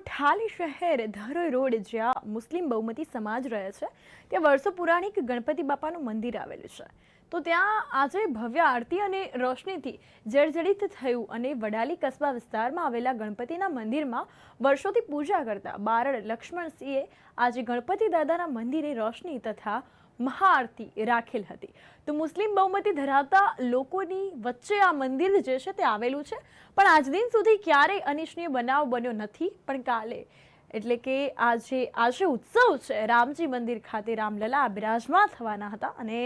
ઠાલી શહેર ધરોઈ રોડ જ્યાં મુસ્લિમ બહુમતી સમાજ રહે છે ત્યાં વર્ષો પુરાણિક ગણપતિ બાપાનું મંદિર આવેલું છે। તો ત્યાં આજે ભવ્ય આરતી અને રોશનીથી જર્જરિત થયું અને વડાલી કસ્બા વિસ્તારમાં આવેલા ગણપતિના મંદિરમાં વર્ષોથી પૂજા કરતા બારડ લક્ષ્મણસિંહે આજે ગણપતિ દાદાના મંદિરે રોશની તથા મહાઆરતી રાખેલ હતી। તો મુસ્લિમ બહુમતી ધરાવતા લોકોની વચ્ચે આ મંદિર જે છે તે આવેલું છે, પણ આજ દિન સુધી ક્યારેય અનિચ્છનીય બનાવ બન્યો નથી। પણ કાલે એટલે કે આજે ઉત્સવ છે, રામજી મંદિર ખાતે રામલલા બિરાજમાન થવાના હતા અને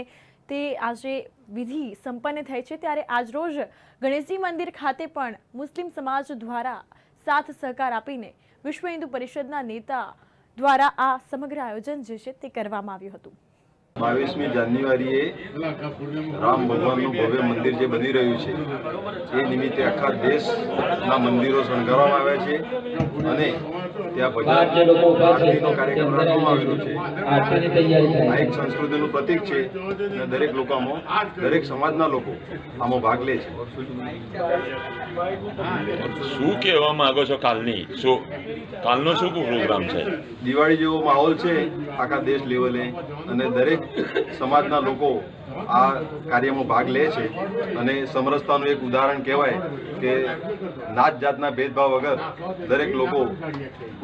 તે આજે વિધિ સંપન્ન થઈ છે। ત્યારે આજરોજ ગણેશજી મંદિર ખાતે પણ મુસ્લિમ સમાજ દ્વારા સાથ સહકાર આપીને વિશ્વ હિન્દુ પરિષદના નેતા દ્વારા આ સમગ્ર આયોજન જે છે તે કરવામાં આવ્યું હતું। 22મી જાન્યુઆરીએ રામ ભગવાનનું ભવ્ય મંદિર જે બની રહ્યું છે એ નિમિત્તે આખા દેશના મંદિરો શણગારવામાં આવ્યા છે અને ત્યાં ભજન આરતીનો કાર્યક્રમ રાખવામાં આવેલો છે। આ એક સંસ્કૃતિનું પ્રતીક છે અને દરેક લોકો આમાં, દરેક સમાજના લોકો આમાં ભાગ લે છે। શું કહેવા માંગો છો? કાલનો શું પ્રોગ્રામ છે? દિવાળી જેવો માહોલ છે આખા દેશ લેવલે અને દરેક સમાજના લોકો આ કાર્યમાં ભાગ લે છે અને સમરસતાનું એક ઉદાહરણ કહેવાય કે નાત જાતના ભેદભાવ વગર દરેક લોકો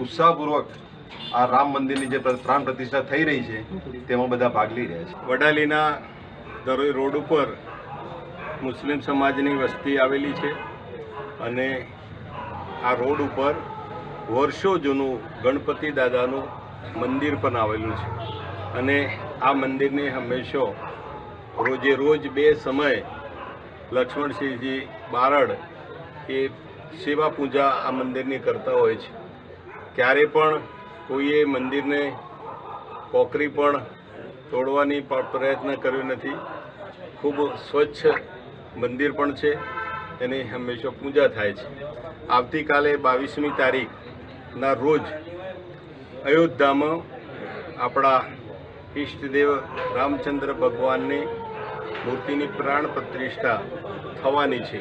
ઉત્સાહપૂર્વક આ રામ મંદિરની જે પ્રાણ પ્રતિષ્ઠા થઈ રહી છે તેમાં બધા ભાગ લઈ રહ્યા છે। વડાલીના ધરોઈ રોડ ઉપર મુસ્લિમ સમાજની વસ્તી આવેલી છે અને આ રોડ ઉપર વર્ષો જૂનું ગણપતિ દાદાનું મંદિર પણ આવેલું છે અને આ મંદિરને હંમેશા રોજે રોજ બે સમય લક્ષ્મણસિંહજી બારડ એ સેવા પૂજા આ મંદિરની કરતા હોય છે। ક્યારે પણ કોઈએ મંદિરને કોકરી પણ તોડવાની પ્રયત્ન કર્યો નથી। ખૂબ સ્વચ્છ મંદિર પણ છે, એની હંમેશા પૂજા થાય છે। આવતીકાલે 22મી તારીખના રોજ અયોધ્યામાં આપણા ઈષ્ટદેવ રામચંદ્ર ભગવાનની મૂર્તિની પ્રાણ પ્રતિષ્ઠા થવાની છે।